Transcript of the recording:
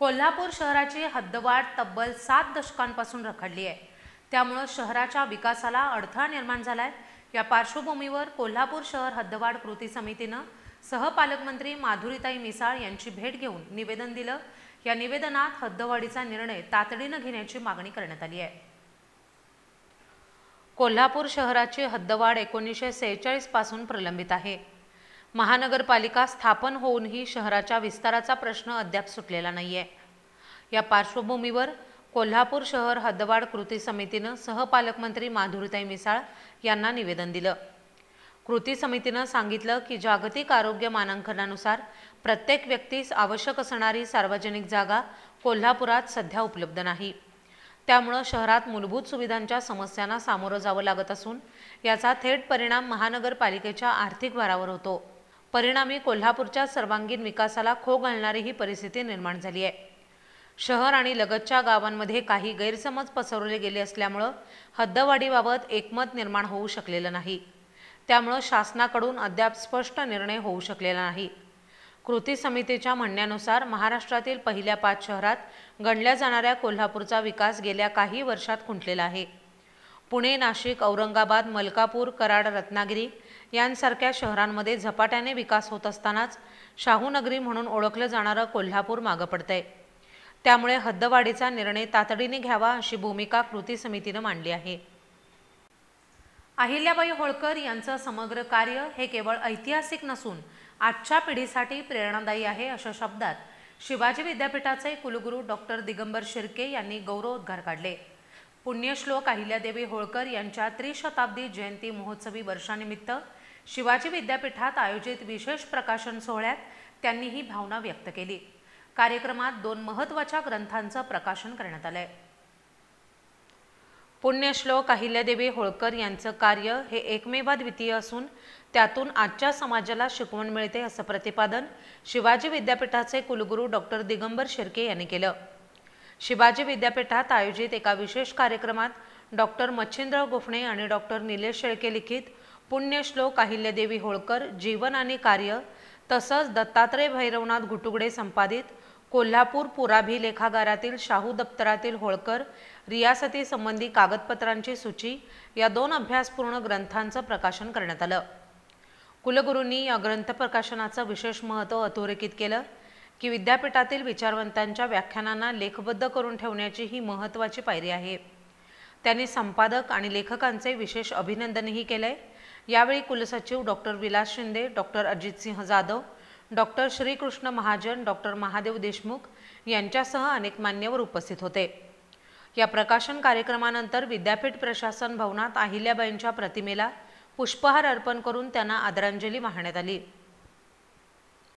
कोल्हापूर शहराची हद्दवाढ तब्बल 7 दशकांपासून रखडली आहे। त्यामुळे शहराच्या विकासाला अडथळा निर्माण झालाय। या पार्श्वभूमीवर कोल्हापूर शहर हद्दवाढ कृती समितीने सहपालकमंत्री माधुरीताई मिसाळ यांची भेट घेऊन निवेदन दिलं। या निवेदनात हद्दवाढीचा निर्णय तातडीने घेण्याची मागणी करण्यात आली आहे। कोल्हापूर शहराची हद्दवाढ 1946 पासून प्रलंबित आहे। महानगरपालिका स्थापन होऊनही शहराच्या विस्ताराचा प्रश्न अद्याप सुटलेला नाहीये। या पार्श्वभूमीवर कोल्हापूर शहर हद्दवाढ कृती समितीने सहपालकमंत्री माधुरीताई मिसाळ यांना निवेदन दिलं। कृती समितीने सांगितलं की जागतिक आरोग्य मानांकनानुसार प्रत्येक व्यक्तीस आवश्यक असणारी सार्वजनिक जागा कोल्हापुरात सध्या उपलब्ध नाही। त्यामुळे शहरात मूलभूत सुविधांच्या समस्यांना सामोरं जावं लागत असून याचा थेट परिणाम महानगरपालिकेच्या आर्थिक भारावर होतो। परिणामी कोल्हापूरच्या सर्वांगीण विकासाला खो घालणारी ही परिस्थिती निर्माण झाली आहे। शहर आणि लगतच्या गावांमध्ये काही गैरसमज पसरवले गेले असल्यामुळे हद्दवाढीबाबत एकमत निर्माण होऊ शकलेलं नाही। त्यामुळे शासनाकडून अद्याप स्पष्ट निर्णय होऊ शकलेला नाही। कृती समितीच्या म्हणण्यानुसार महाराष्ट्रातील पहिल्या 5 शहरात गणल्या जाणाऱ्या कोल्हापूरचा विकास गेल्या काही वर्षात खुंटलेला आहे। पुणे, नाशिक, औरंगाबाद, मलकापूर, कराड, रत्नागिरी यांसारख्या शहरांमध्ये झपाट्याने विकास होत असतानाच शाहूनगरी म्हणून ओळखलं जाणारं कोल्हापूर मागे पडतंय। त्यामुळे हद्दवाढीचा निर्णय तातडीने घ्यावा अशी भूमिका कृती समितीने मांडली आहे। अहिल्याबाई होळकर यांचं समग्र कार्य हे केवळ ऐतिहासिक नसून आजच्या पिढीसाठी प्रेरणादायी आहे अशा शब्दात शिवाजी विद्यापीठाचे कुलगुरू डॉक्टर दिगंबर शिर्के यांनी गौरवोद्गार काढले। पुण्यश्लोक अहिल्यादेवी होळकर यांच्या त्रिशताब्दी जयंती महोत्सवी वर्षानिमित्त शिवाजी विद्यापीठात आयोजित विशेष प्रकाशन सोहळ्यात त्यांनी ही भावना व्यक्त केली। कार्यक्रमात 2 महत्त्वाच्या ग्रंथांचं प्रकाशन करण्यात आलंय। पुण्यश्लोक अहिल्यादेवी होळकर यांचं कार्य हे एकमेवाद्वितीय असून त्यातून आजच्या समाजाला शिकवण मिळते असं प्रतिपादन शिवाजी विद्यापीठाचे कुलगुरू डॉक्टर दिगंबर शिर्के यांनी केलं। शिवाजी विद्यापीठात आयोजित एका विशेष कार्यक्रमात डॉक्टर मच्छिंद्र गोफणे आणि डॉक्टर निलेश शेळके लिखित पुण्यश्लोक अहिल्यादेवी होळकर जीवन आणि कार्य तसंच दत्तात्रय भैरवनाथ घुटुगडे संपादित कोल्हापूर पुराभिलेखागारातील शाहू दप्तरातील होळकर रियासती संबंधी कागदपत्रांची सूची या 2 अभ्यासपूर्ण ग्रंथांचं प्रकाशन करण्यात आलं। कुलगुरूंनी या ग्रंथ प्रकाशनाचं विशेष महत्त्व अधोरेखित केलं की विद्यापीठातील विचारवंतांच्या व्याख्यानांना लेखबद्ध करून ठेवण्याची ही महत्त्वाची पायरी आहे। त्यांनी संपादक आणि लेखकांचे विशेष अभिनंदनही केले। यावेळी कुलसचिव doctor Vilas Shinde, doctor Ajitsinh Jadhav, doctor Shrikrishna Mahajan, doctor Mahadev Deshmukh यांच्यासह अनेक मान्यवर उपस्थित होते। या प्रकाशन कार्यक्रमानंतर विद्यापीठ प्रशासन भवनात अहिल्याबाईंच्या प्रतिमेला पुष्पहार अर्पण करून त्यांना आदरांजली वाहण्यात आली।